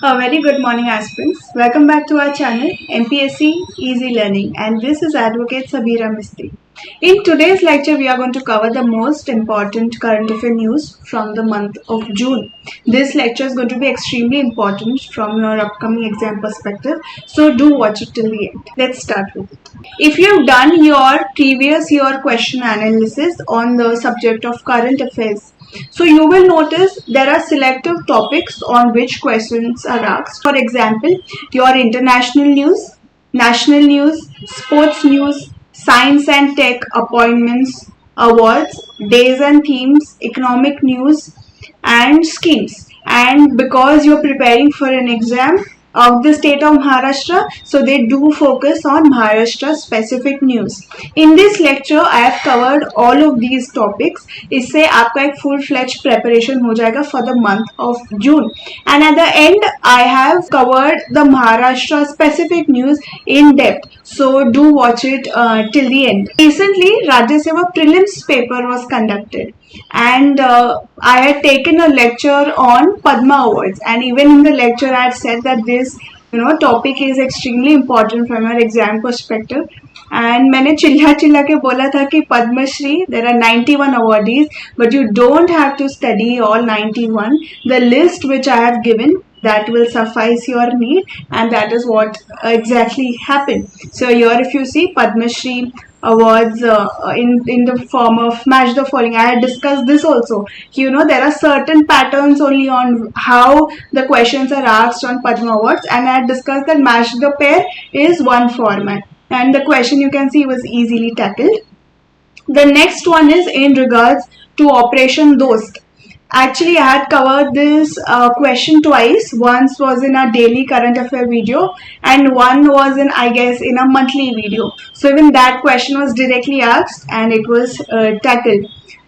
A very good morning, aspirants. Welcome back to our channel, MPSC Easy Learning, and this is Advocate Sabira Mistry. In today's lecture, we are going to cover the most important current affair news from the month of June. This lecture is going to be extremely important from your upcoming exam perspective, so do watch it till the end. Let's start with it. If you have done your previous year question analysis on the subject of current affairs, so you will notice there are selective topics on which questions are asked. For example, your international news, national news, sports news, science and tech appointments, awards, days and themes, economic news, and schemes. And because you're preparing for an exam of the state of Maharashtra, so they do focus on Maharashtra specific news. In this lecture, I have covered all of these topics. इससे आपका एक full fledged preparation हो जाएगा for the month of June. And at the end, I have covered the Maharashtra specific news in depth. So do watch it till the end. Recently, Rajya Seva prelims paper was conducted. And I had taken a lecture on Padma Awards, and even in the lecture I had said that this topic is extremely important from your exam perspective. And मैंने चिल्ला चिल्ला के बोला था कि Padmashri there are 91 awardees, but you don't have to study all 91. The list which I have given, that will suffice your need, and that is what exactly happened. So here if you see Padma Shri awards in the form of match the following. I had discussed this also. There are certain patterns only on how the questions are asked on Padma Awards, and I had discussed that match the pair is one format, and the question you can see was easily tackled. The next one is in regards to Operation Dost. Actually, I had covered this question twice. Once was in a daily current affair video, and one was I guess in a monthly video. So even that question was directly asked and it was tackled.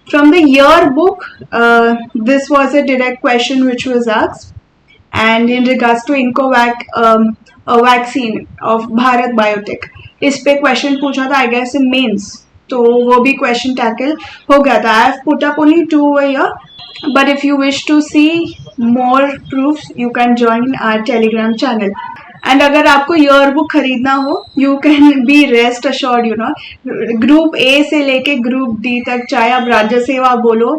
From the yearbook, this was a direct question which was asked. And in regards to Incovac, a vaccine of Bharat Biotech, इस पे question पूछा था I guess in mains. तो वो भी question tackle हो गया था. I have put up only 2 over here. But if you wish to see more proofs, you can join our Telegram channel. And अगर आपको year book खरीदना हो, you can be rest assured, group A से लेके group D तक, चाहे आप राज्य सेवा बोलो,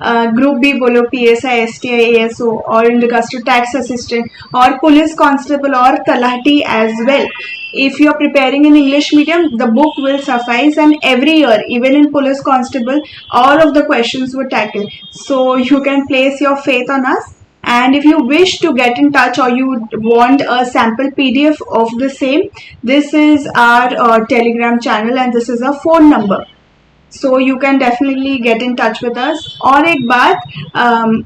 ग्रुप बी बोलो, PSI, STI, ASO, और in regards to tax assistant, और पुलिस कांस्टेबल और talati as well. If you are preparing in English medium, the book will suffice, and every year, even in police constable, all of the questions were tackled. So you can place your faith on us. And if you wish to get in touch or you want a sample PDF of the same, this is our Telegram channel and this is our phone number. So you can definitely get in touch with us. और एक बात,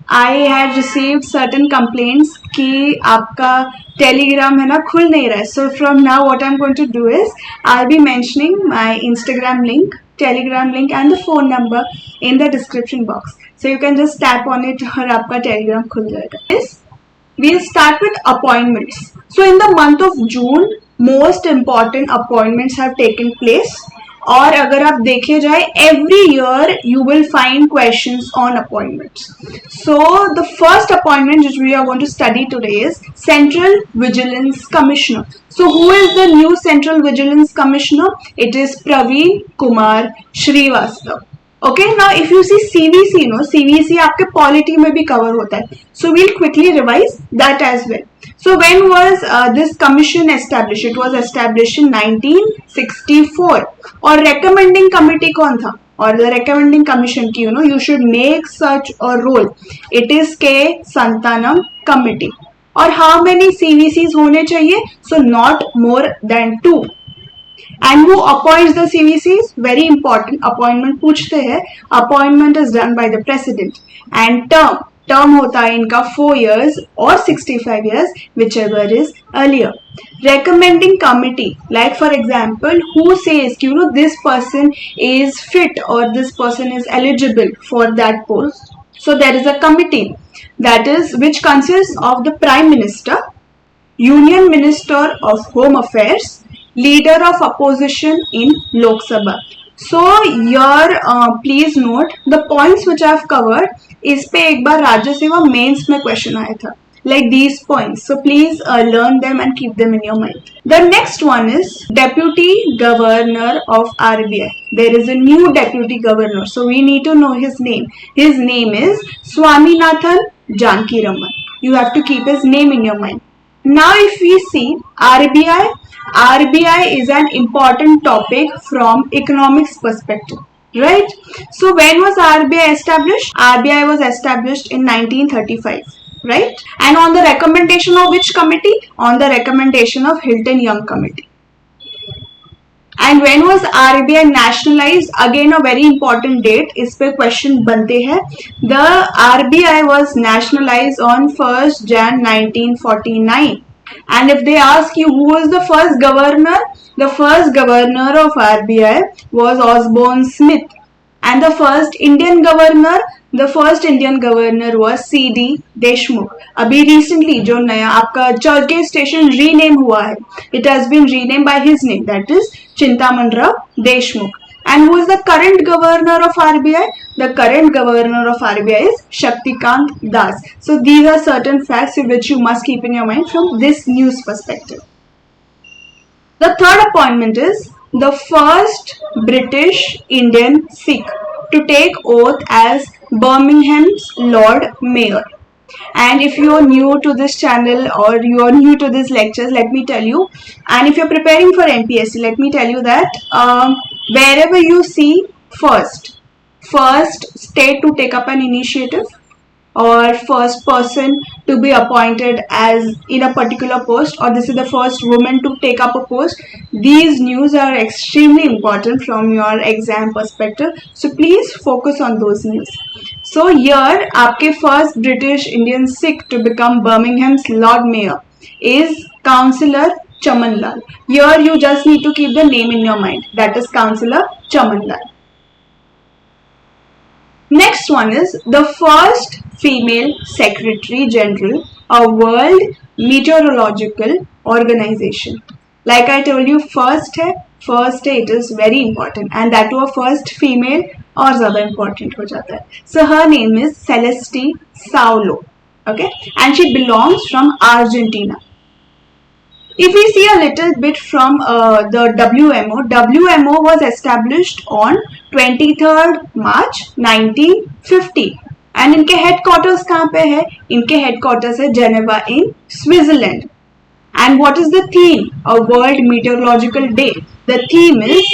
I had received certain complaints कि आपका Telegram है ना खुल नहीं रहा है. So from now what I'm going to do is I'll be mentioning my Instagram link, Telegram link and the phone number in the description box. So you can just tap on it और आपका Telegram खुल जाएगा. Yes. We'll start with appointments. So in the month of June, most important appointments have taken place. और अगर आप देखे जाए every year you will find questions on appointments. So the first appointment which we are going to study today is Central Vigilance Commissioner. So who is the new Central Vigilance Commissioner? It is Praveen Kumar Srivastav. Okay, now if you see CVC, CVC आपके polity में भी cover होता है. So we'll quickly revise that as well. So when was this commission established? It was established in 1964. और recommending committee कौन था? और the recommending commission की, you should make such a role. It is K. Santanam Committee. और how many CVCs होने चाहिए? So not more than 2. And who appoints the CVCs? Very important. Appointment पूछते हैं. Appointment is done by the president. And term होता है इनका 4 years or 65 years, whichever is earlier. Recommending committee, like for example, who says this person is fit or this person is eligible for that post. So there is a committee that is which consists of the Prime Minister, Union Minister of Home Affairs, Leader of Opposition in Lok Sabha. So here please note the points which I have covered. इस पे एक बार राज्य सेवा mains में question आया था. like these points. So please learn them and keep them in your mind. The next one is Deputy Governor of RBI. There is a new Deputy Governor, so we need to know his name. His name is Swaminathan Janakiraman. You have to keep his name in your mind. Now if we see RBI is an important topic from economics perspective, right? So when was RBI established? RBI was established in 1935, right? And on the recommendation of which committee? On the recommendation of Hilton Young Committee. And when was RBI nationalized? Again a very important date. इस पे question बनते हैं. The RBI was nationalized on 1st Jan 1949. And if they ask you who was the first governor, the first governor of RBI was Osborne Smith. And the first Indian governor was C.D. Deshmukh. अभी recently जो नया आपका चर्चे station rename हुआ है, it has been renamed by his name, that is Chintamanrao Deshmukh. And who is the current governor of RBI? The current governor of RBI is Shaktikant Das. So these are certain facts which you must keep in your mind from this news perspective. The third appointment is the first British Indian Sikh to take oath as Birmingham's Lord Mayor. And if you are new to this channel or you are new to these lectures, let me tell you, and if you're preparing for MPSC, let me tell you that wherever you see first state to take up an initiative or first person to be appointed as in a particular post, or this is the first woman to take up a post, these news are extremely important from your exam perspective. So please focus on those news. So here आपके first British Indian Sikh to become Birmingham's Lord Mayor is Councillor Chaman Lal. Here you just need to keep the name in your mind, that is Councillor Chaman Lal. Next one is the first female Secretary General of World Meteorological Organization. Like I told you, first है, it is very important, and that to a first female और ज़्यादा important हो जाता है. So her name is Celeste Saulo, okay, and she belongs from Argentina. If we see a little bit from the WMO was established on 23rd March 1950. And इनके headquarters कहाँ पे है? इनके headquarters है Geneva in Switzerland. And what is the theme of World Meteorological Day? The theme is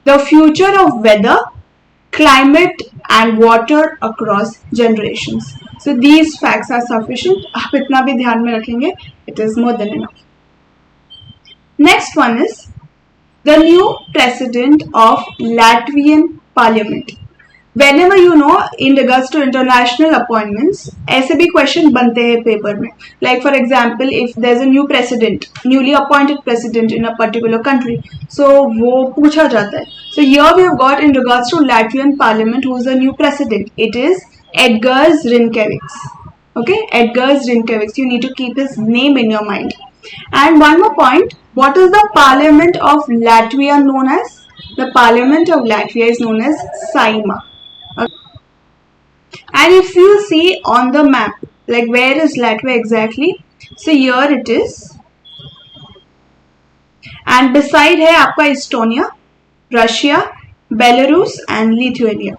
the future of weather, climate and water across generations. So these facts are sufficient. आप इतना भी ध्यान में रखेंगे, it is more than enough. Next one is the new president of Latvian Parliament. Whenever you know in regards to international appointments, ऐसे भी question बनते हैं paper में. Like for example, if there's a new president, newly appointed president in a particular country, so वो पूछा जाता है. So here we have got in regards to Latvian Parliament who is the new president. It is Edgars Rinkēvičs. Okay, Edgars Rinkēvičs. You need to keep his name in your mind. And one more point. What is the Parliament of Latvia known as? The Parliament of Latvia is known as Saeima. Okay. And if you see on the map, like where is Latvia exactly? So here it is. And beside है आपका Estonia, Russia, Belarus and Lithuania.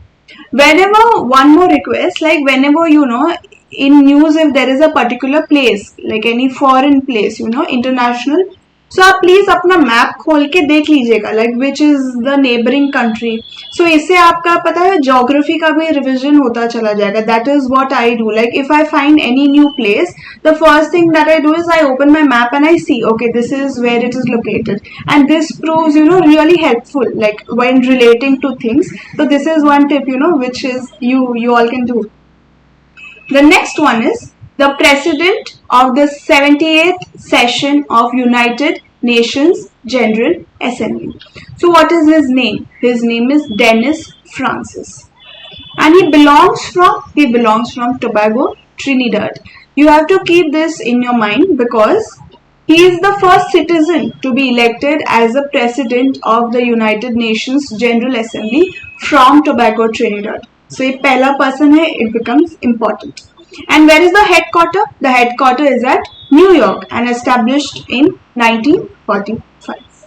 Whenever one more request, like whenever you know in news if there is a particular place, like any foreign place, you know, international, so आप please अपना map खोल के देख लीजिएगा, like which is the neighboring country. So इससे आपका पता है geography का भी revision होता चला जाएगा. That is what I do. Like if I find any new place, the first thing that I do is I open my map and I see, okay, this is where it is located, and this proves, you know, really helpful, like when relating to things. So this is one tip, you know, which is you all can do. The next one is the President of the 78th session of United Nations General Assembly. So what is his name? His name is Dennis Francis. And he belongs from Tobago, Trinidad. You have to keep this in your mind because he is the first citizen to be elected as the President of the United Nations General Assembly from Tobago, Trinidad. So ये पहला person है, it becomes important. And where is the headquarter? The headquarter is at New York and established in 1945.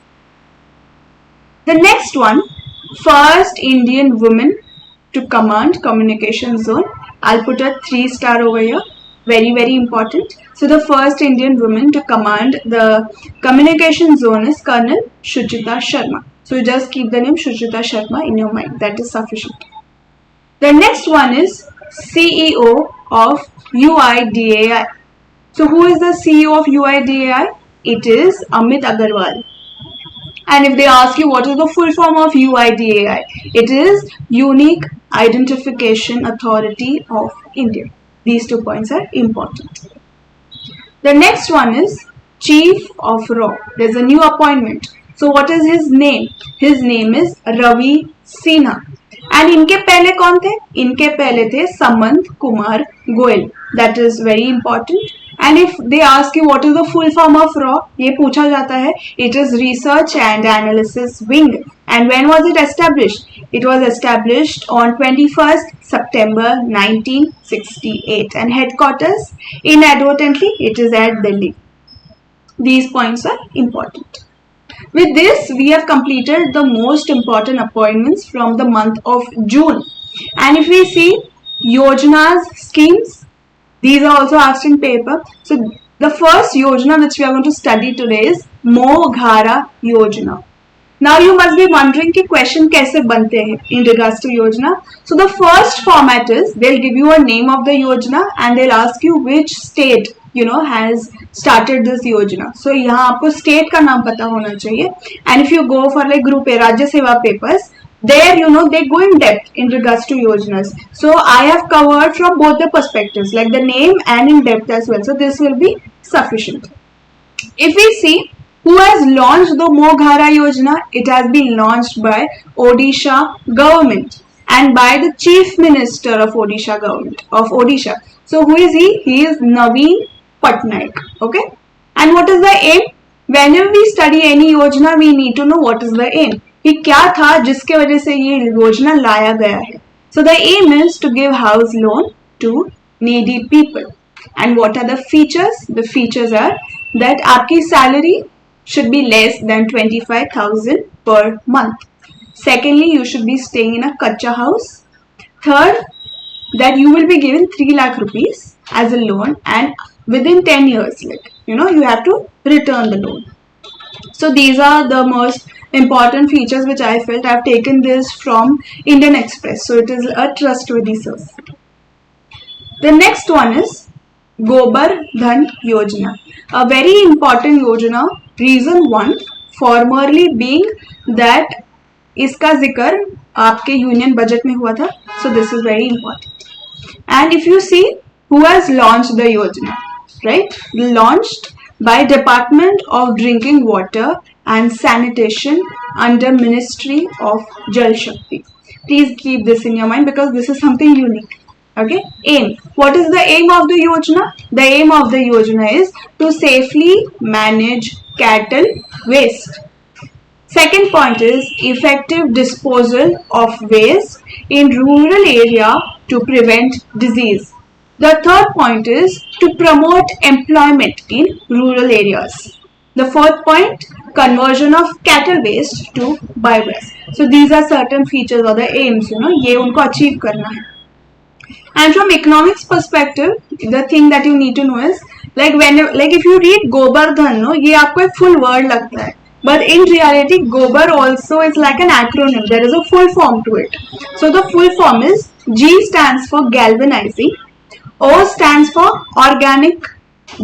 The next one, first Indian woman to command communication zone. I'll put a 3-star over here. Very, very important. So the first Indian woman to command the communication zone is Colonel Shuchita Sharma. So you just keep the name Shuchita Sharma in your mind. That is sufficient. The next one is CEO of UIDAI. So who is the CEO of UIDAI? It is Amit Agarwal. And if they ask you what is the full form of UIDAI, it is Unique Identification Authority of India. These 2 points are important. The next one is Chief of RAW. There's a new appointment. So what is his name? His name is Ravi Sinha. And इनके पहले कौन थे? इनके पहले थे समंत Kumar Goyal. That is very important. And if they ask you what is the full form of RAW, ये पूछा जाता है. It is Research and Analysis Wing. And when was it established? It was established on 21st September 1968. And headquarters, inadvertently, it is at Delhi. These points are important. With this, we have completed the most important appointments from the month of June. And if we see Yojanas, schemes, these are also asked in paper. So the first Yojana which we are going to study today is Moghara Yojana. Now you must be wondering कि question कैसे बनते हैं in regards to Yojana. So the first format is they'll give you a name of the Yojana and they'll ask you which state has started this Yojana. So यहाँ आपको state का नाम पता होना चाहिए. And if you go for like group A Rajya Seva papers, there they go in depth in regards to Yojanas. So I have covered from both the perspectives, like the name and in depth as well. So this will be sufficient. If we see who has launched the Moghara Yojana, it has been launched by Odisha government and by the Chief Minister of Odisha government of Odisha. So who is he? He is Naveen Patnaik. Okay. And what is the aim? Whenever we study any Yojana, we need to know what is the aim. कि क्या था जिसके वजह से ये योजना लाया गया है. So the aim is to give house loan to needy people. And what are the features? The features are that आपकी salary should be less than 25,000 per month. Secondly, you should be staying in a kacha house. Third, that you will be given 3 lakh rupees as a loan and within 10 years, you have to return the loan. So these are the most important features which I felt. I've taken this from Indian Express. So it is a trustworthy source. The next one is Gobar Dhan Yojana. A very important Yojana. Reason 1, formerly being that इसका जिक्र आपके union budget में हुआ था. So this is very important. And if you see who has launched the Yojana, right? Launched by Department of Drinking Water and Sanitation under Ministry of Jal Shakti. Please keep this in your mind because this is something unique. Okay. Aim. What is the aim of the Yojana? The aim of the Yojana is to safely manage cattle waste. Second point is effective disposal of waste in rural area to prevent disease. The third point is to promote employment in rural areas. The fourth point, conversion of cattle waste to biogas. So these are certain features or the aims, ये उनको achieve करना है. And from economics perspective, the thing that you need to know is like if you read Gobar Dhan, ये आपको एक full word लगता है. But in reality, Gobar also is like an acronym. There is a full form to it. So the full form is G stands for galvanizing, O stands for organic,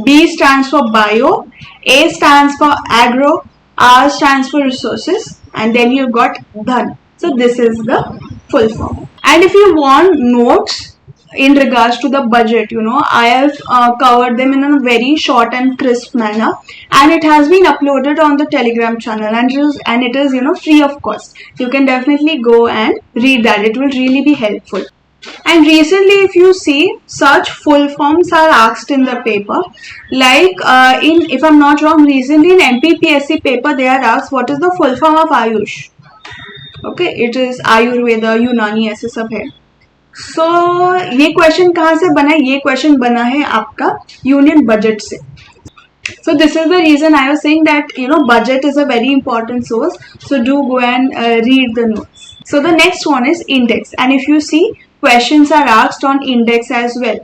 B stands for bio, A stands for agro, R stands for resources, and then you've got Dhan. So this is the full form. And if you want notes in regards to the budget, I have covered them in a very short and crisp manner, and it has been uploaded on the Telegram channel, and it is free of cost. You can definitely go and read that. It will really be helpful. And recently, if you see, such full forms are asked in the paper. Like if I'm not wrong, recently in MPPSC paper, they are asked what is the full form of Ayush. Okay, it is Ayurveda, Unani, ऐसे सब है. सो ये question कहाँ से बना है? ये question बना है आपका यूनियन बजट से. So this is the reason I was saying that budget is a very important source. So do go and read the notes. So the next one is index, and if you see, questions are asked on index as well.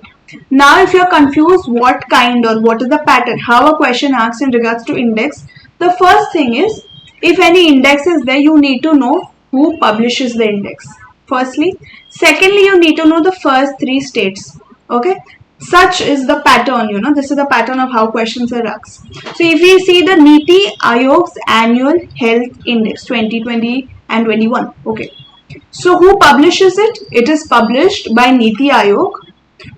Now if you are confused what kind or what is the pattern, how a question asks in regards to index, the first thing is, if any index is there, you need to know who publishes the index. Firstly, secondly, you need to know the first three states. Okay, such is the pattern. This is the pattern of how questions are asked. So if we see the Niti Aayog's annual health index 2020 and 21. Okay, so who publishes it? It is published by Niti Aayog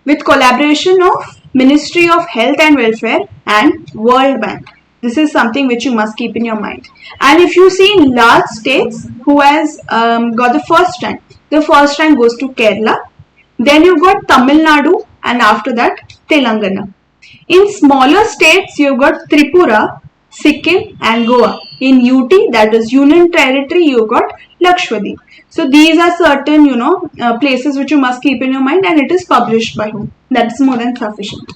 with collaboration of Ministry of Health and Welfare and World Bank. This is something which you must keep in your mind. And if you see in large states who has got the first rank goes to Kerala. Then you've got Tamil Nadu, and after that Telangana. In smaller states, you've got Tripura, Sikkim and Goa. In UT, that is Union Territory, you've got Lakshadweep. So these are certain, places which you must keep in your mind, and it is published by whom. That's more than sufficient.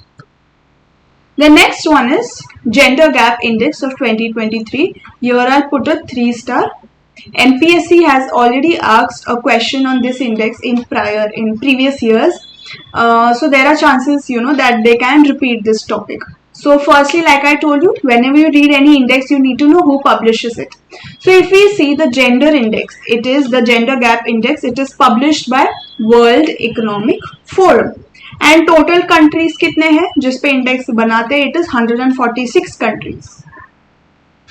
The next one is Gender Gap Index of 2023. Here I'll put a 3-star. MPSC has already asked a question on this index in previous years. So there are chances, that they can repeat this topic. So firstly, like I told you, whenever you read any index, you need to know who publishes it. So if we see the gender index, it is the Gender Gap Index. It is published by World Economic Forum. And total countries कितने हैं जिस पे index बनाते हैं? It is 146 countries.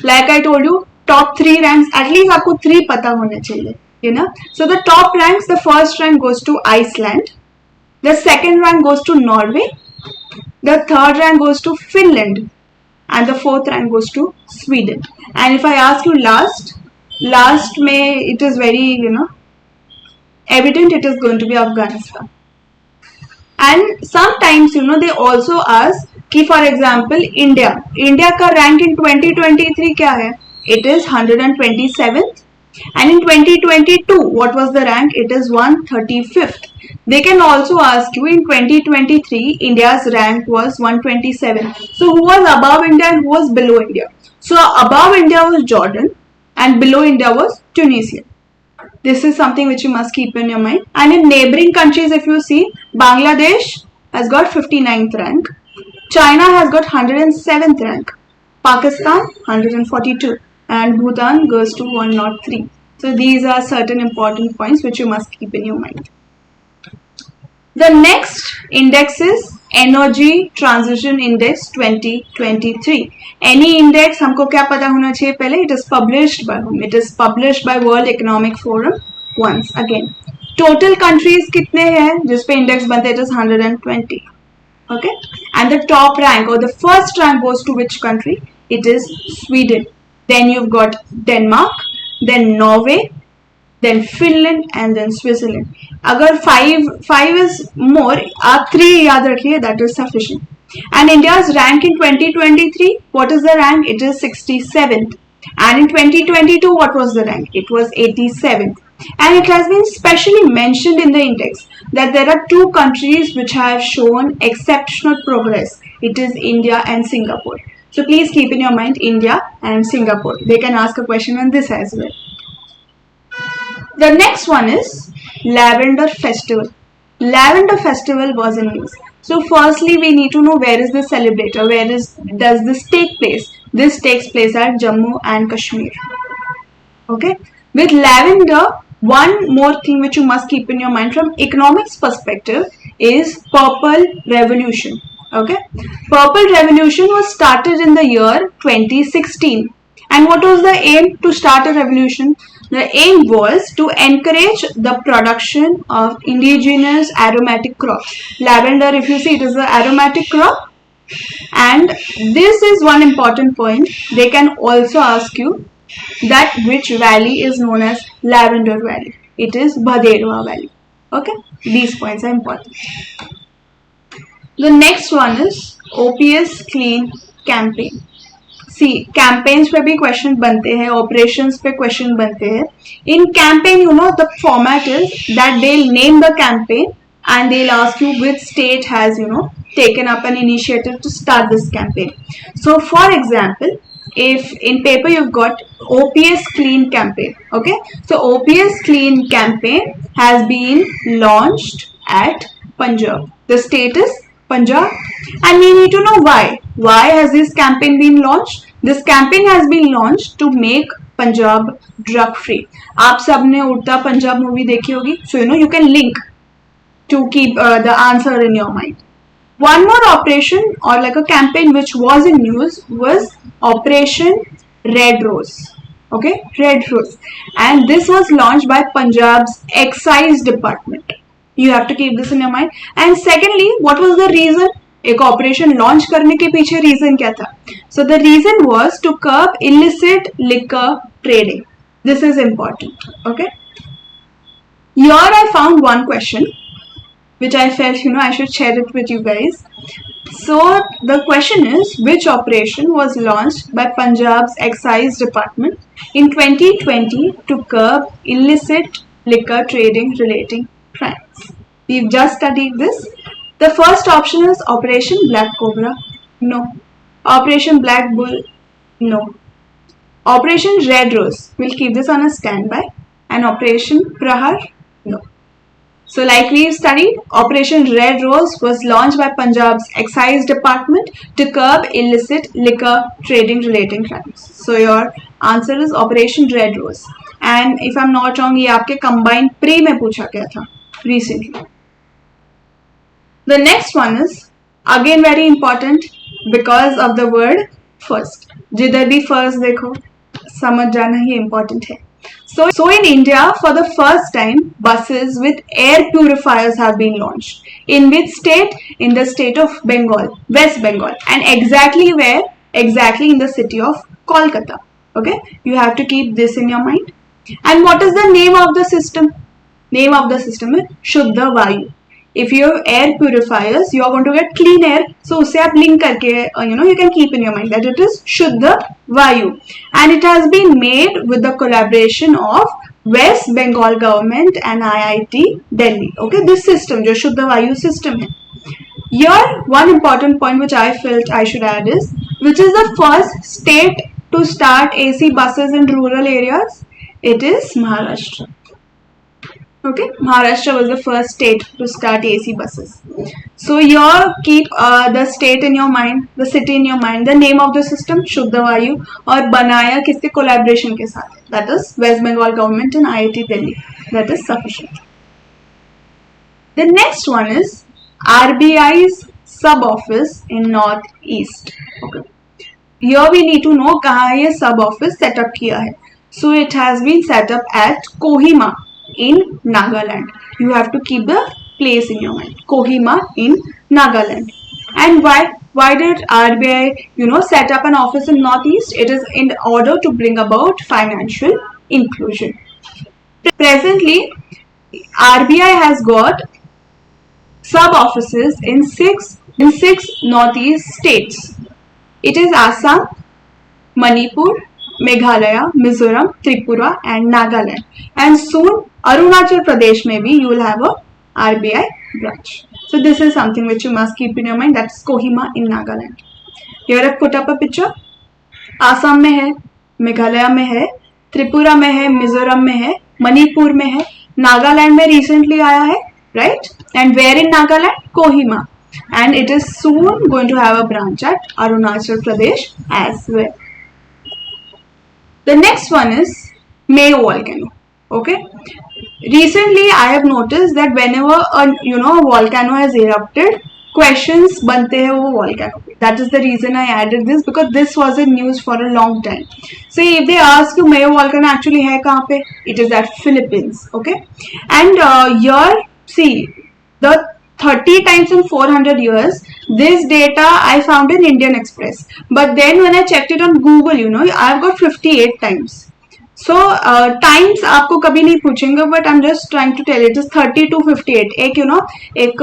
Like I told you, top 3 ranks, at least आपको 3 पता होने चाहिए, So the top ranks, the first rank goes to Iceland, the second rank goes to Norway, the third rank goes to Finland, and the fourth rank goes to Sweden. And if I ask you last may, it is very, evident it is going to be Afghanistan. And sometimes, they also ask कि for example, India का rank in 2023 क्या है? It is 127th. And in 2022, what was the rank? It is 135th. They can also ask you, in 2023, India's rank was 127. So who was above India and who was below India? So above India was Jordan and below India was Tunisia. This is something which you must keep in your mind. And in neighboring countries, if you see, Bangladesh has got 59th rank. China has got 107th rank. Pakistan 142. And Bhutan goes to 103. So these are certain important points which you must keep in your mind. The next index is Energy Transition Index 2023. Any index हमको क्या पता होना चाहिए पहले? It is published by whom? It is published by World Economic Forum. Once again, total countries कितने हैं जिस पे index बनते हैं? It is 120. Okay, and the top rank or the first rank goes to which country? It is Sweden. Then you've got Denmark, then Norway, then Finland and then Switzerland. अगर 5 is more, आप 3 याद रखिए, that is sufficient. And India's rank in 2023, what is the rank? It is 67th. And in 2022, what was the rank? It was 87th. And it has been specially mentioned in the index that there are 2 countries which have shown exceptional progress. It is India and Singapore. So please keep in your mind India and Singapore. They can ask a question on this as well. The next one is Lavender Festival. Lavender Festival was in news. So firstly, we need to know where is this celebrated, does this take place? This takes place at Jammu and Kashmir. Okay. With lavender, one more thing which you must keep in your mind from economics perspective is Purple Revolution. Okay. Purple Revolution was started in the year 2016. And what was the aim to start a revolution? The aim was to encourage the production of indigenous aromatic crops. Lavender, if you see, it is an aromatic crop. And this is one important point. They can also ask you that which valley is known as Lavender Valley. It is Bhaderwa Valley. Okay, these points are important. The next one is OPS Clean Campaign. सी campaigns पे भी question बनते हैं, operations पे question बनते हैं. In campaign you know the format is that they name the campaign and they'll ask you which state has taken up an initiative to start this campaign. So for example, if in paper you've got OPS clean campaign, okay, so OPS clean campaign has been launched at Punjab. The state is Punjab, and we need to know why has this campaign been launched. This campaign has been launched to make Punjab drug free. आप सबने उड़ता Punjab movie देखी होगी, so you can link to keep the answer in your mind. One more operation or like a campaign which was in news was Operation Red Rose. Okay, Red Rose, and this was launched by Punjab's Excise Department. You have to keep this in your mind. And secondly, what was the reason? एक operation launch करने के पीछे reason क्या था? So the reason was to curb illicit liquor trading. This is important. Okay. Here I found one question which I felt I should share it with you guys. So the question is, which operation was launched by Punjab's Excise Department in 2020 to curb illicit liquor trading relating crimes? We've just studied this. The first option is Operation Black Cobra. No. Operation Black Bull. No. Operation Red Rose. We'll keep this on a standby. And Operation Prahar. No. So like we've studied, Operation Red Rose was launched by Punjab's Excise Department to curb illicit liquor trading relating crimes. So your answer is Operation Red Rose. And if I'm not wrong, ये आपके combined pre में पूछा गया था recently. The next one is again very important because of the word first. जिधर भी first देखो समझ जाना ही important है. So in India, for the first time, buses with air purifiers have been launched. In which state? In the state of Bengal, West Bengal. And exactly where? Exactly in the city of Kolkata. Okay? You have to keep this in your mind. And what is the name of the system? Name of the system is Shuddha Vayu. If you have air purifiers, you are going to get clean air. So उसे आप link करके you can keep in your mind that it is Shuddha Vayu, and it has been made with the collaboration of West Bengal government and IIT Delhi. Okay, this system जो Shuddha Vayu system है. Here one important point which I felt I should add is, which is the first state to start AC buses in rural areas? It is Maharashtra. Okay, Maharashtra was the first state to start AC buses. So here keep the state in your mind, the city in your mind, the name of the system Shuddha Vayu, और बनाया किसके collaboration के साथ? That is West Bengal government and IIT Delhi. That is sufficient. The next one is RBI's sub office in Northeast. Okay. Here we need to know कहाँ ये sub office set up किया है. So it has been set up at Kohima in Nagaland. You have to keep the place in your mind. Kohima in Nagaland. And why did RBI set up an office in Northeast? It is in order to bring about financial inclusion. Presently, RBI has got sub offices in six Northeast states. It is Assam, Manipur, Meghalaya, Mizoram, Tripura and Nagaland. And soon Arunachal Pradesh maybe you will have a RBI branch. So this is something which you must keep in your mind. That's Kohima in Nagaland. Here I've put up a picture. Assam में है, मेघालय में है, त्रिपुरा में है, मिजोरम में है, मणिपुर में है, नागालैंड में recently आया है, right? And where in Nagaland? Kohima. And it is soon going to have a branch at Arunachal Pradesh as well. The next one is Mayo volcano. Okay. Recently, I have noticed that whenever a volcano has erupted, questions बनते हैं वो volcano पे. That is the reason I added this, because this was in news for a long time. So if they ask you Mayo volcano actually है कहाँ पे? It is at Philippines. Okay. And here see the 30 times in 400 years. This data I found in Indian Express. But then when I checked it on Google, I've got 58 times. So times आपको कभी नहीं पूछेंगे, but I'm just trying to tell you it is 30 to 58. एक एक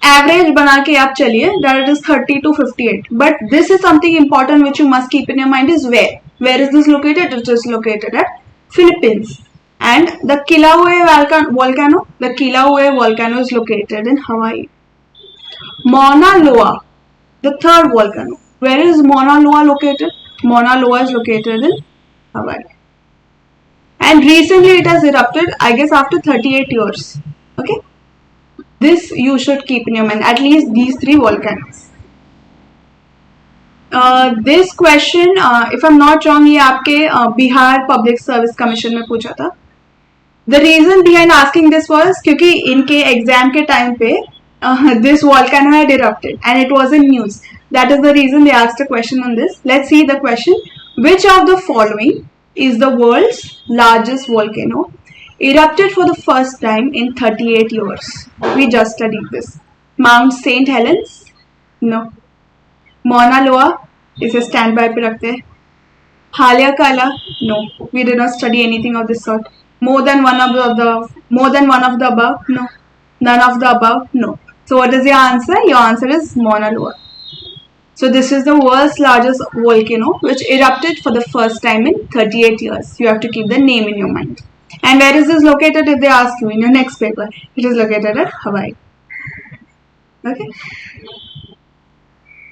average बना के आप चलिए, that is 30 to 58. But this is something important which you must keep in your mind is where. Where is this located? It is located at Philippines. And the volcano, the Kilauea volcano is located in Hawaii. Mauna Loa, the third volcano. Where is Mauna Loa located? Mauna Loa is located in Hawaii. And recently it has erupted, I guess after 38 years. Okay. This you should keep in your mind, at least these three volcanoes. This question, if I'm not wrong, ये आपके Bihar public service commission में पूछा था. The reason behind asking this was क्योंकि इनके exam के time पे this volcano had erupted and it was in news. That is the reason they asked a question on this. Let's see the question. Which of the following is the world's largest volcano erupted for the first time in 38 years? We just studied this. Mount St. Helens? No. Mauna Loa? इसे stand by पे रखते हैं. Haleakala? No. We did not study anything of this sort. More than one of the above? No. None of the above? No. So what is your answer? Your answer is Mauna Loa. So this is the world's largest volcano which erupted for the first time in 38 years. You have to keep the name in your mind. And where is this located if they ask you in your next paper? It is located at Hawaii. Okay.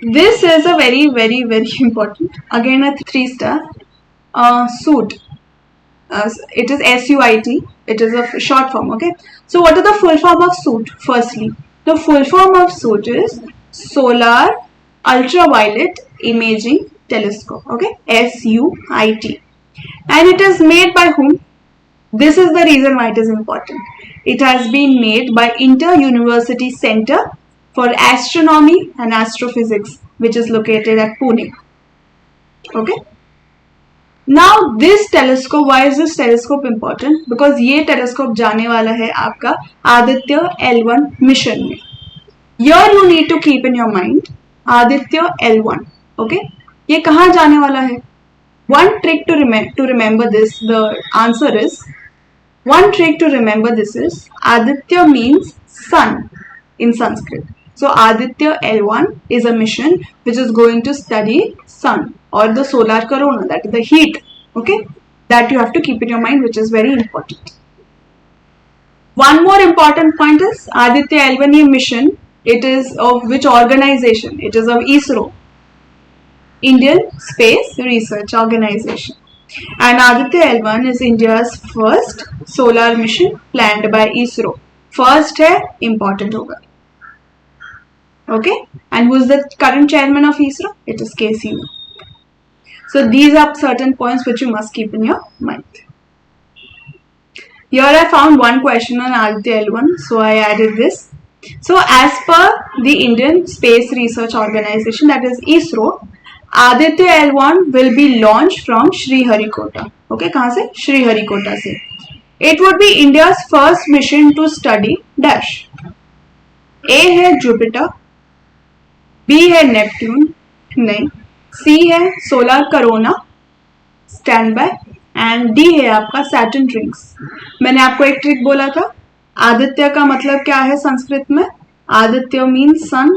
This is a very, very, very important. Again a 3-star. SUIT. It is SUIT. It is a short form. Okay. So what is the full form of SUIT? Firstly, the full form of SUIT is Solar Ultraviolet Imaging Telescope. Okay. SUIT. And it is made by whom? This is the reason why it is important. It has been made by Inter-University Center for Astronomy and Astrophysics, which is located at Pune. Okay. Now this telescope, why is this telescope important? Because ये telescope जाने वाला है आपका Aditya L1 mission में. Here you need to keep in your mind Aditya L1. Okay. ये कहाँ जाने वाला है? One trick to remember this, the answer is, one trick to remember this is Aditya means sun in Sanskrit. So Aditya L1 is a mission which is going to study sun or the solar corona, that is the heat. Okay, that you have to keep in your mind, which is very important. One more important point is Aditya L1 mission. It is of which organization? It is of ISRO, Indian Space Research Organization. And Aditya L1 is India's first solar mission planned by ISRO. First है, important होगा. Okay, and who is the current chairman of ISRO? It is K. Sivan. So these are certain points which you must keep in your mind. Here I found one question on Aditya L1, so I added this. So as per the Indian Space Research Organization, that is ISRO, Aditya L1 will be launched from Sriharikota. Okay, कहाँ से? Sriharikota से. It would be India's first mission to study dash. A है Jupiter, B है Neptune, नहीं. C है solar corona, stand by, and D है आपका Saturn rings. मैंने आपको एक ट्रिक बोला था. आदित्य का मतलब क्या है संस्कृत में? आदित्य मीन्स सन,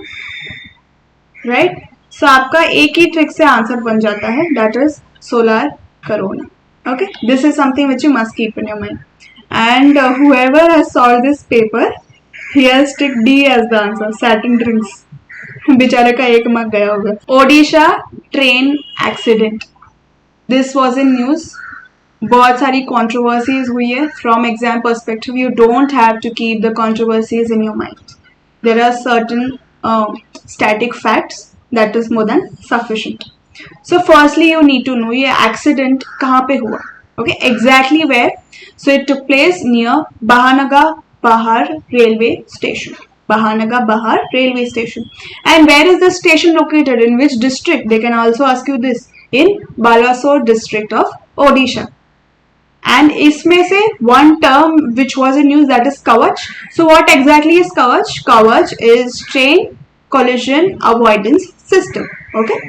राइट. सो आपका एक ही ट्रिक से आंसर बन जाता है, that is solar corona. Okay, this is something which you must keep in your mind. And whoever has solved this paper, he has ticked D as the answer, Saturn rings. बेचारे का एक mark गया होगा. Odisha train accident, this was in news. बहुत सारी controversies हुई है. From exam perspective you don't have to keep the controversies in your mind. There are certain static facts that is more than sufficient. So firstly you need to know ये accident कहाँ पे हुआ. Okay, exactly where? So it took place near Bahanaga Bahar railway station. Bahanaga Bahar railway station. And where is the station located? In which district? They can also ask you this. In Balasore district of Odisha. And इसमें से one term which was in news, that is Kavach. So what exactly is Kavach? Kavach is train collision avoidance system. Okay.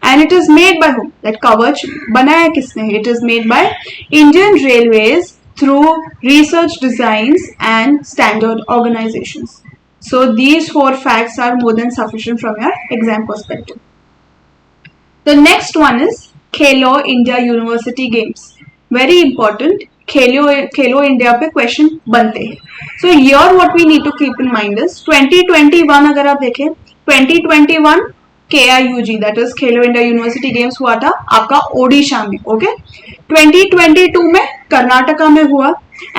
And it is made by whom? That Kavach बनाया किसने? It is made by Indian Railways through research designs and standard organizations. So these 4 facts are more than sufficient from your exam perspective. The next one is Khelo India University Games. Very important. Khelo India पे question बनते हैं. So here what we need to keep in mind is 2021 अगर आप देखें 2021 KIUG that is Khelo India University Games हुआ था आपका ओडिशा में. Okay. 2022 में कर्नाटका में हुआ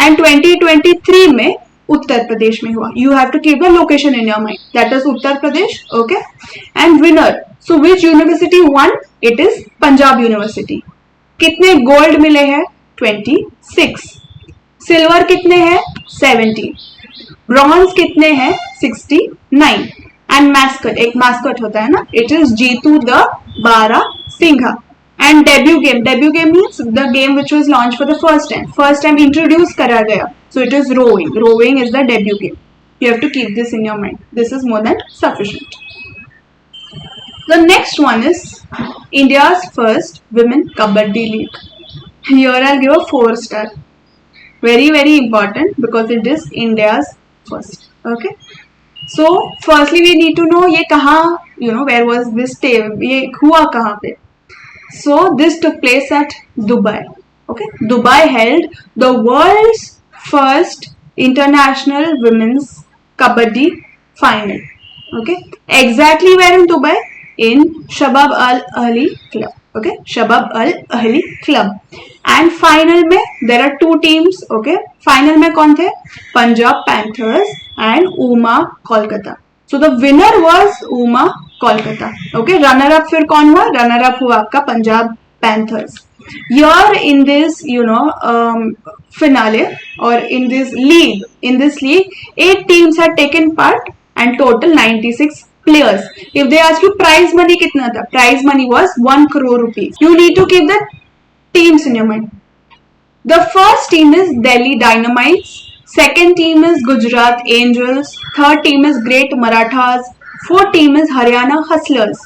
and 2023 में उत्तर प्रदेश में हुआ. You have to keep the location in your mind. That is Uttar Pradesh. Okay. And winner. So which university won? It is Punjab University. कितने गोल्ड मिले हैं? 26. सिल्वर कितने हैं? 70. ब्रॉन्ज कितने हैं? 69. एंड मैस्कट, एक मैस्कट होता है ना, it is Jitu the Barasingha सिंघा. And debut game means the game which was launch for the first time introduce करा गया. So it is rowing is the debut game. You have to keep this in your mind. This is more than sufficient. The next one is India's first women kabaddi league. Here I'll give a 4 star. Very important because it is India's first. Okay. So firstly we need to know ये कहाँ, where was this team? ये हुआ कहाँ पे? So this took place at Dubai. Okay. Dubai held the world's first international women's kabaddi final. Okay. Exactly where in Dubai? In Shabab Al Ahli Club. Okay, Shabab Al Ahli Club. And final में there are 2 teams. Okay, final में कौन थे? Punjab Panthers and UMA Kolkata. So the winner was UMA Kolkata. Okay, runner up फिर कौन हुआ? Runner up हुआ आपका Punjab Panthers. Here in this finale or in this league 8 teams had taken part and total 96 players. If they ask you prize money कितना था? Prize money was 1 crore rupees. You need to keep the teams in your mind. The first team is Delhi Dynamites. Second team is Gujarat Angels. Third team is Great Marathas. Fourth team is Haryana Hustlers.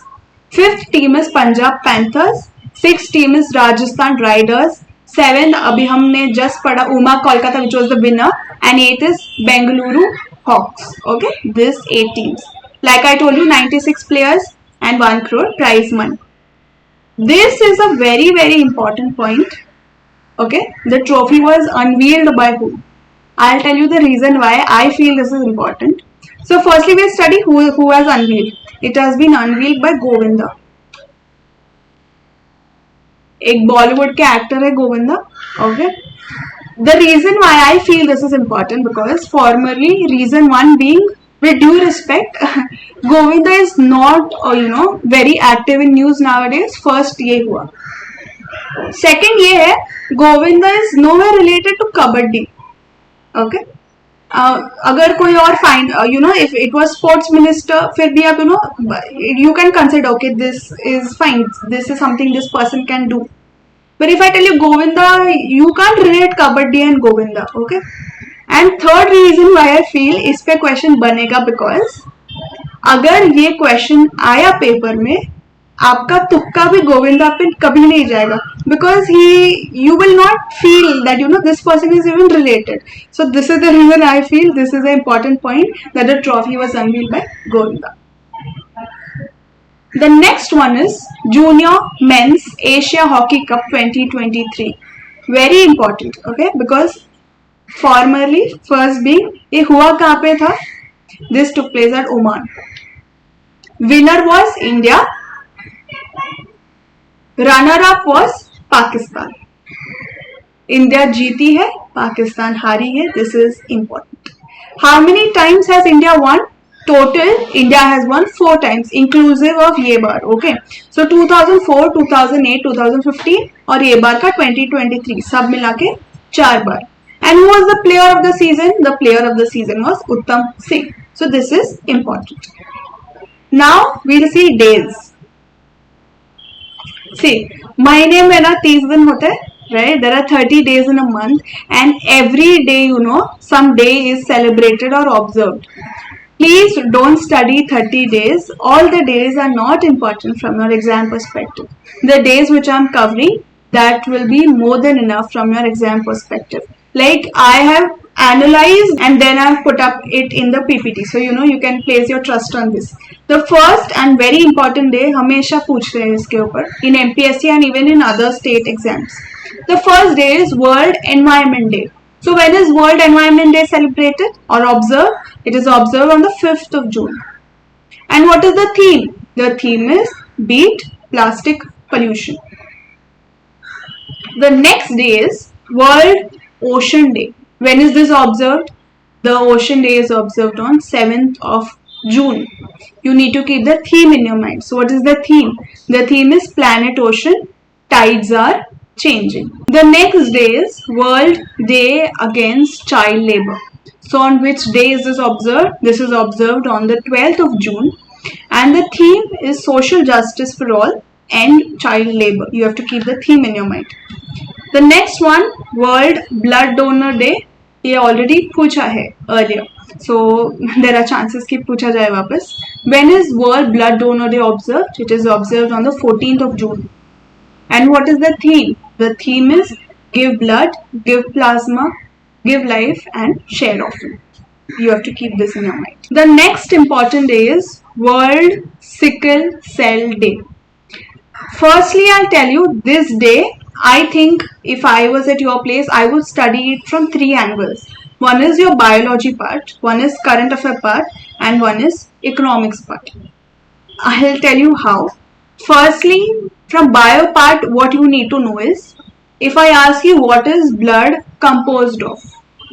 Fifth team is Punjab Panthers. Sixth team is Rajasthan Riders. Seventh अभी हमने just पढ़ा UMA Kolkata which was the winner. And eighth is Bengaluru Hawks. Okay, this 8 teams. Like I told you, 96 players and 1 crore prize money. This is a very important point. Okay, the trophy was unveiled by who? I'll tell you the reason why I feel this is important. So firstly we'll study who has unveiled. It has been unveiled by Govinda. एक बॉलीवुड के actor है Govinda. Okay. The reason why I feel this is important because formerly reason 1 being with due respect, Govinda is not very active in news nowadays. First ये हुआ. Second ये है Govinda is nowhere related to kabaddi. Okay. अगर कोई और fine if it was sports minister फिर भी आप you can consider okay this is fine, this is something this person can do. But if I tell you Govinda, you can't relate kabaddi and Govinda. Okay. And third reason why I feel इस पे question बनेगा because अगर ये question आया paper में आपका तुक्का भी गोविंदा पे कभी नहीं जाएगा because you will not feel that this person is even related. So this is the reason I feel this is an important point that the trophy was unveiled by Govinda. The next one is Junior Men's Asia Hockey Cup 2023. Very important. Okay, because formerly first being ये हुआ कहाँ पे था? This took place at Oman. Winner was India. Runner up was Pakistan. India जीती है, Pakistan हारी है. This is important. How many times has India won? Total India has won 4 times inclusive of ये बार. Okay. So 2004, 2008, 2015 और ये बार का 2023 सब मिला के 4 बार. And who was the player of the season? The player of the season was Uttam Singh. So this is important. Now we'll see days. See, महीने में ना 30 दिन होते हैं, right? There are 30 days in a month, and every day some day is celebrated or observed. Please don't study 30 days. All the days are not important from your exam perspective. The days which I am covering, that will be more than enough from your exam perspective. Like I have analyzed and then I've put up it in the PPT. So you can place your trust on this. The first and very important day हमेशा पूछते हैं इसके ऊपर in MPSC and even in other state exams. The first day is World Environment Day. So when is World Environment Day celebrated or observed? It is observed on the 5th of June. And what is the theme? The theme is Beat Plastic Pollution. The next day is World Ocean Day. When is this observed? The Ocean Day is observed on 7th of June. You need to keep the theme in your mind. So what is the theme? The theme is Planet Ocean, Tides Are Changing. The next day is World Day Against Child Labor. So on which day is this observed? This is observed on the 12th of June. And the theme is Social Justice for All and Child Labor. You have to keep the theme in your mind. The next one, World Blood Donor Day. ये already पूछा है earlier, so there are chances कि पूछा जाए वापस. When is World Blood Donor Day observed? It is observed on the 14th of June. And what is the theme? The theme is give blood, give plasma, give life and share often. You have to keep this in your mind. The next important day is World Sickle Cell Day. Firstly, I'll tell you this day, I think if I was at your place, I would study it from 3 angles. One is your biology part, one is current affair part, and one is economics part. I'll tell you how. Firstly, from bio part, what you need to know is, if I ask you what is blood composed of,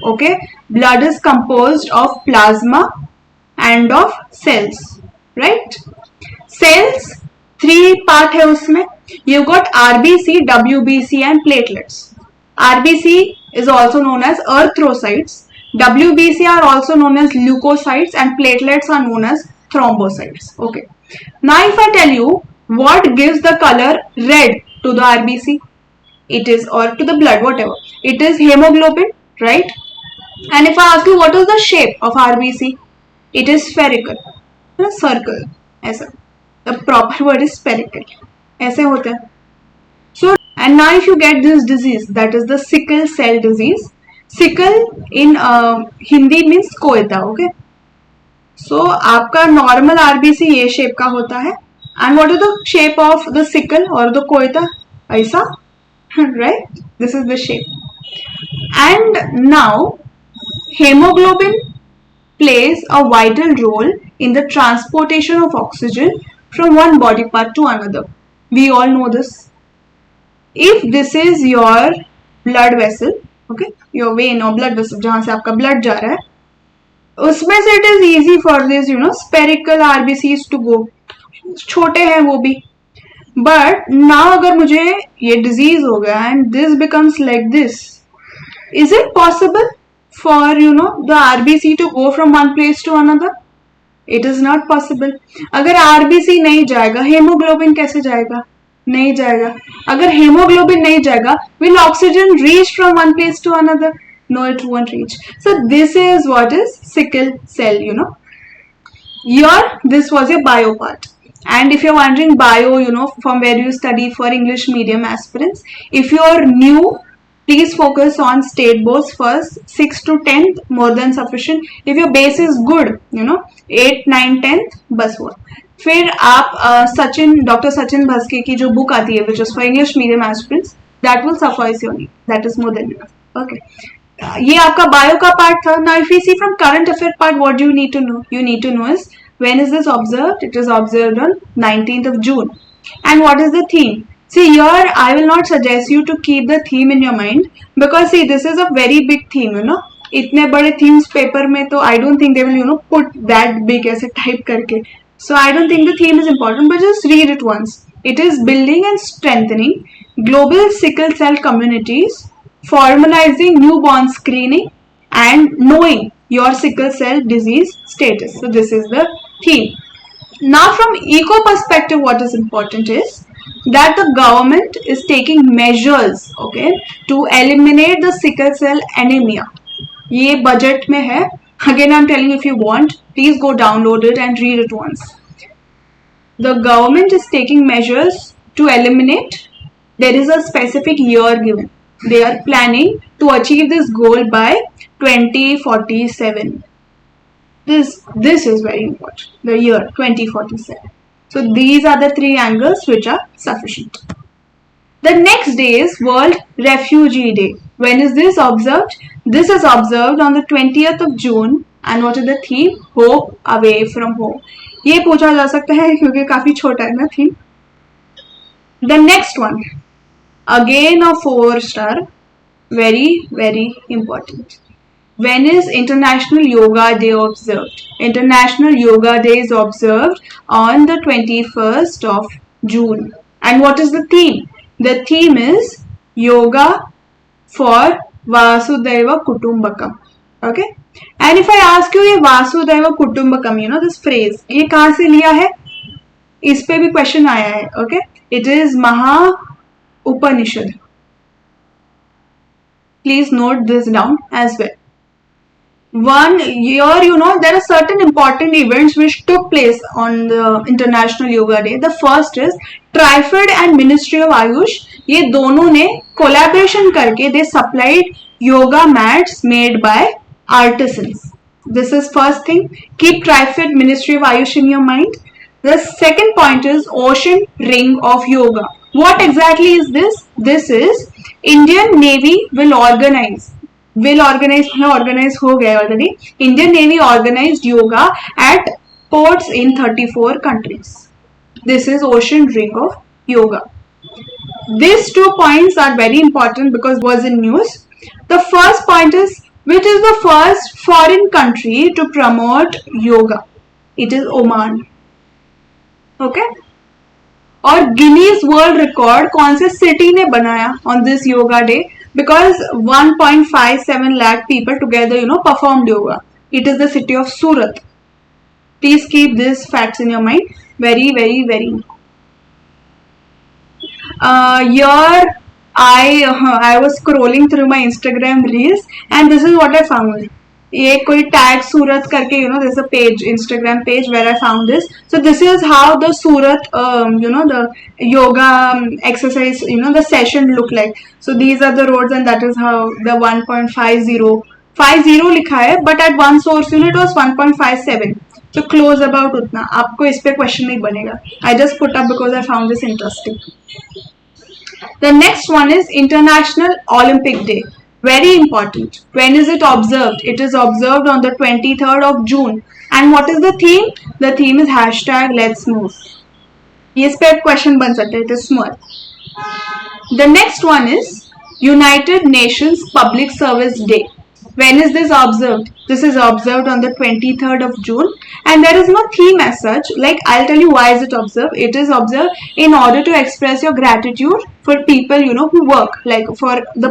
okay? Blood is composed of plasma and of cells, right? Cells, 3 part है उसमें. You've got RBC, WBC and platelets. RBC is also known as erythrocytes. WBC are also known as leukocytes and platelets are known as thrombocytes. Okay. Now if I tell you what gives the color red to the RBC, it is, or to the blood, whatever, it is hemoglobin, right? And if I ask you what is the shape of RBC, it is spherical, circle, ऐसा. The proper word is spherical. ऐसे होता है. So, and now if you get this disease, that is the sickle cell disease. Sickle in Hindi means कोयता, okay? So, आपका normal RBC ये shape का होता है. And what is the shape of the sickle or the कोयता? ऐसा, right? This is the shape. And now, hemoglobin plays a vital role in the transportation of oxygen from one body part to another. We all know this. If this is your blood vessel, okay, your vein or blood vessel, जहाँ से आपका blood जा रहा है, उसमें से it is easy for this, spherical RBCs to go. छोटे हैं वो भी. But now अगर मुझे ये disease हो गया and this becomes like this, is it possible for the RBC to go from one place to another? It is not possible. अगर RBC नहीं जाएगा, hemoglobin कैसे जाएगा? नहीं जाएगा. अगर hemoglobin नहीं जाएगा, will oxygen reach from one place to another? No, it won't reach. So this is what is sickle cell, This was your bio part. And if you're wondering bio, from where you study for English medium aspirants, if you're new, please focus on state boards first. 6th to 10th, more than sufficient. If your base is good, 8th, 9th, 10th, बस हुआ. फिर आप doctor Sachin Bhaske की जो book आती है, which is for English medium aspirants, that will suffice your need. That is more than enough. Okay. ये आपका bio का part था. Now, if we see from current affair part, what do you need to know? You need to know is, when is this observed? It is observed on 19th of June. And what is the theme? See, here I will not suggest you to keep the theme in your mind, because see, this is a very big theme, इतने बड़े themes paper में तो I don't think they will, put that big ऐसे type करके. So I don't think the theme is important, but just read it once. It is building and strengthening global sickle cell communities, formalizing newborn screening, and knowing your sickle cell disease status. So this is the theme. Now from eco perspective, what is important is that the government is taking measures, okay, to eliminate the sickle cell anemia. ये budget में है. Again, I'm telling you, if you want, please go download it and read it once. The government is taking measures to eliminate. There is a specific year given. They are planning to achieve this goal by 2047. This is very important. The year 2047. So these are the three angles which are sufficient. The next day is World Refugee Day. When is this observed? This is observed on the 20th of June. And what is the theme? Hope away from home. ये पूछा जा सकता है क्योंकि काफी छोटा है ना theme. The next one, again a 4-star, very important. When is International Yoga Day observed? International Yoga Day is observed on the 21st of June. And what is the theme? The theme is Yoga for Vasudhaiva Kutumbakam. Okay? And if I ask you, ये Vasudhaiva Kutumbakam, you know this phrase, ये कहाँ से लिया है? इस पे भी question आया है. Okay? It is Maha Upanishad. Please note this down as well. One year, you know, there are certain important events which took place on the International Yoga Day. The first is TRIFED and Ministry of Ayush. ये दोनों ने collaboration करके they supplied yoga mats made by artisans. This is first thing. Keep TRIFED, Ministry of Ayush in your mind. The second point is Ocean Ring of Yoga. What exactly is this? This is Indian Navy will organize हो गया already. Indian Navy organized yoga at ports in 34 countries. This is Ocean Ring of Yoga. These 2 points are very important because it was in news. The first point is, which is the first foreign country to promote yoga? It is Oman. Okay? और Guinness world record कौन से city ने बनाया on this yoga day? Because 1.57 lakh people together, you know, performed yoga. It is the city of Surat. Please keep these facts in your mind. Very. Here I was scrolling through my Instagram reels and this is what I found. ये कोई tag Surat करके, you know, there's a page, Instagram page where I found this. So this is how the Surat, you know, the yoga exercise, you know, the session look like. So these are the roads and that is how the 1.50 लिखा है, but at one source, you know, it was 1.57. So close about उतना. आपको इस पे question नहीं बनेगा. I just put up because I found this interesting. The next one is International Olympic Day. Very important. When is it observed? It is observed on the 23rd of June. And what is the theme? The theme is #Let's Move. Yes, question ban sakta hai. It is small. The next one is United Nations Public Service Day. When is this observed? This is observed on the 23rd of June. And there is no theme as such. Like, I'll tell you why is it observed. It is observed in order to express your gratitude for people, you know, who work. Like, for the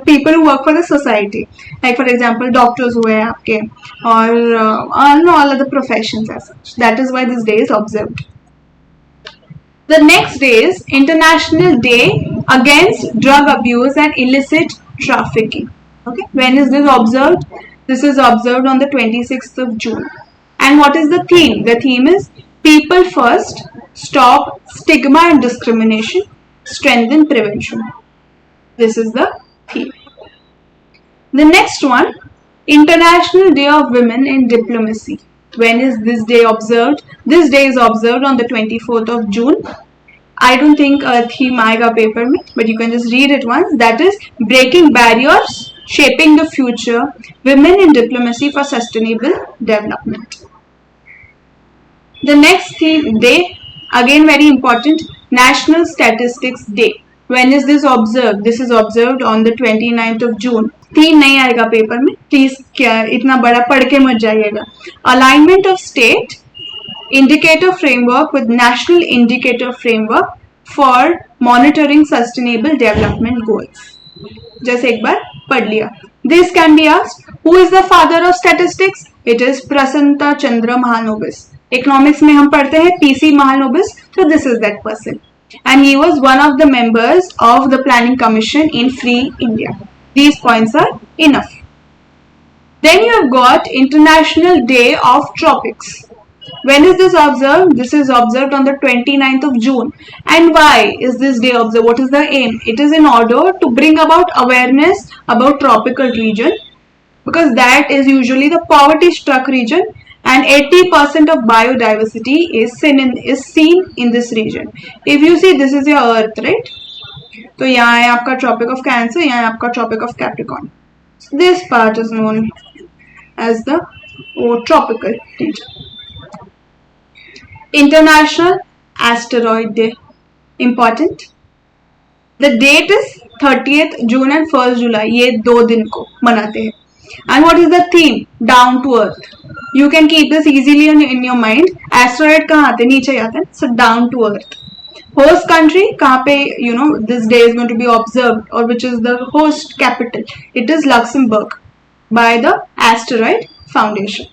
people who work for the society. Like, for example, doctors who are aapke. Or all other professions as such. That is why this day is observed. The next day is International Day Against Drug Abuse and Illicit Trafficking. Okay, when is this observed? This is observed on the 26th of June. And what is the theme? The theme is People First, Stop Stigma and Discrimination, Strengthen Prevention. This is the theme. The next one, International Day of Women in Diplomacy. When is this day observed? This day is observed on the 24th of June. I don't think a theme aayega paper mein, but you can just read it once. That is Breaking Barriers, Shaping the Future, Women in Diplomacy for Sustainable Development. The next day, again very important, National Statistics Day. When is this observed? This is observed on the 29th of June. Theme नहीं आएगा paper में, please क्या इतना बड़ा पढ़ के मत जाइएगा. Alignment of State Indicator Framework with National Indicator Framework for Monitoring Sustainable Development Goals. जैसे एक बार पढ़ लिया. This can be asked, who is the father of statistics? It is Prasanna Chandra Mahalanobis. Economics में हम पढ़ते हैं PC Mahalanobis, so this is that person. And he was one of the members of the Planning Commission in Free India. These points are enough. Then you have got International Day of Tropics. When is this observed? This is observed on the 29th of June. And why is this day observed? What is the aim? It is in order to bring about awareness about tropical region, because that is usually the poverty struck region, and 80% of biodiversity is seen in this region. If you see, this is your earth, right? तो यहाँ है आपका Tropic of cancer, यहाँ है आपका Tropic of Capricorn. This part is known as the tropical region. International Asteroid Day. Important. The date is 30th June and 1st July. ये 2 दिन को मनाते हैं. And what is the theme? Down to earth. You can keep this easily in your mind. Asteroid कहाँ आते हैं? नीचे आते हैं. So down to earth. Host country कहाँ पे this day is going to be observed, or which is the host capital? It is Luxembourg by the Asteroid Foundation.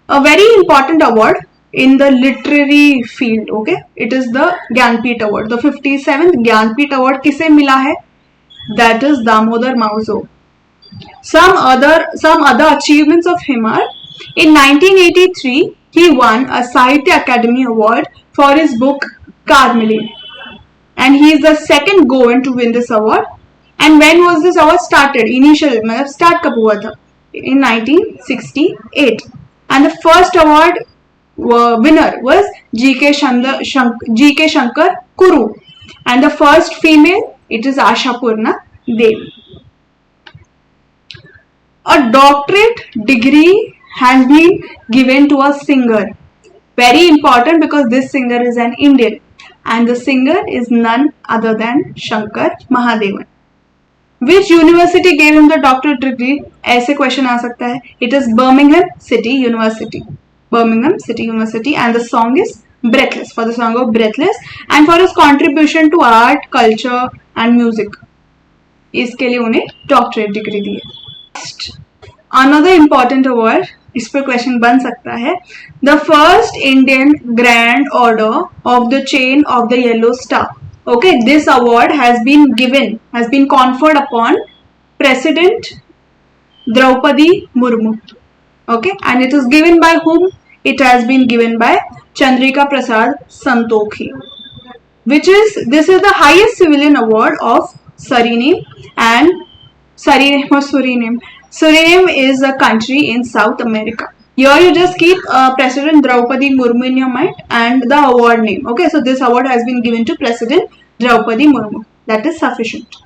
A very important award in the literary field, okay? It is the Gyanpith Award. The 57th Gyanpith Award किसे मिला है? That is Damodar Mauzo. Some other achievements of him are: in 1983 he won a Sahitya Academy Award for his book Carmeline, and he is the second Goan to win this award. And when was this award started? Initial मतलब start कब हुआ था? In 1968. And the first award winner was G.K. Shankar Kuru, and the first female, it is Ashapurna Devi. A doctorate degree has been given to a singer. Very important, because this singer is an Indian, and the singer is none other than Shankar Mahadevan. Which university gave him the doctorate degree? ऐसे question आ सकता है. It is Birmingham City University. Birmingham City University, and the song is Breathless, for the song of Breathless, and for his contribution to art, culture and music. इसके लिए उन्हें doctorate degree दी है. Next, another important award, इस पर question बन सकता है. The first Indian Grand Order of the Chain of the Yellow Star. Okay, this award has been conferred upon President Draupadi Murmu. Okay, and it is given by whom? It has been given by Chandrika Prasad Santokhi. This is the highest civilian award of Suriname, and Suriname is a country in South America. Here you just keep President Draupadi Murmu in your mind and the award name. Okay, so this award has been given to President Draupadi Murmu. That is sufficient.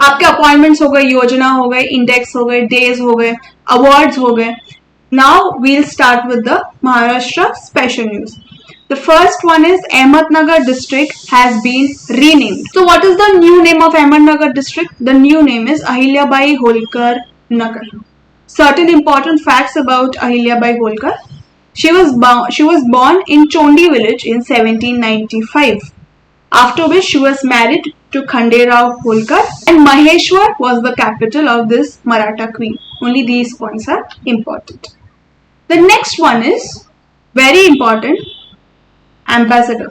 आपके appointments हो गए, योजना हो गए, index हो गए, days हो गए, अवार्ड्स हो गए. Now we'll start with the Maharashtra special news. The first one is Ahmednagar district has been renamed. So what is the new name of Ahmednagar district? The new name is Ahilyabai Holkar Nagar. Certain important facts about Ahilyabai Holkar. She was born in Chondi village in 1795. After which she was married to Khanderao Holkar, and Maheshwar was the capital of this Maratha queen. Only these points are important. The next one is very important, ambassador.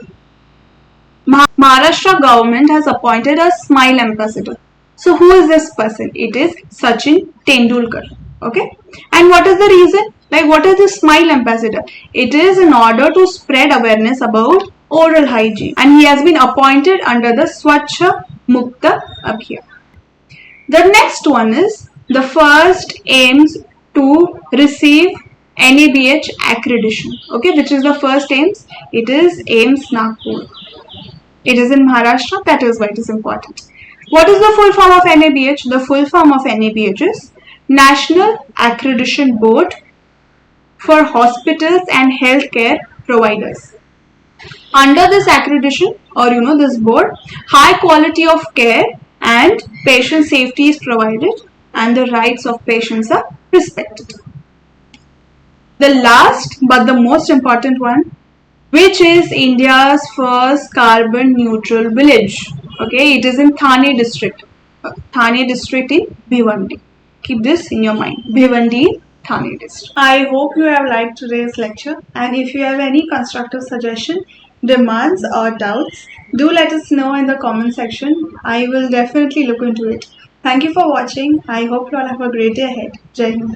Maharashtra government has appointed a Smile ambassador. So who is this person? It is Sachin Tendulkar. Okay, and what is the reason? Like, what is the Smile ambassador? It is in order to spread awareness about oral hygiene, and he has been appointed under the Swachha Mukta Abhiyan. The next one is the first aims to receive NABH accreditation. Okay, which is the first aims? It is AIIMS Nagpur. It is in Maharashtra. That is why it is important. What is the full form of NABH? The full form of NABH is National Accreditation Board for Hospitals and Healthcare Providers. Under this accreditation, or this board, high quality of care and patient safety is provided, and the rights of patients are respected. The last but the most important one, which is India's first carbon neutral village. Okay, it is in Thane district. Thane district in Bhiwandi. Keep this in your mind. Bhiwandi, Thane district. I hope you have liked today's lecture, and if you have any constructive suggestion, demands or doubts, do let us know in the comment section. I will definitely look into it. Thank you for watching. I hope you all have a great day ahead. Jai Hind.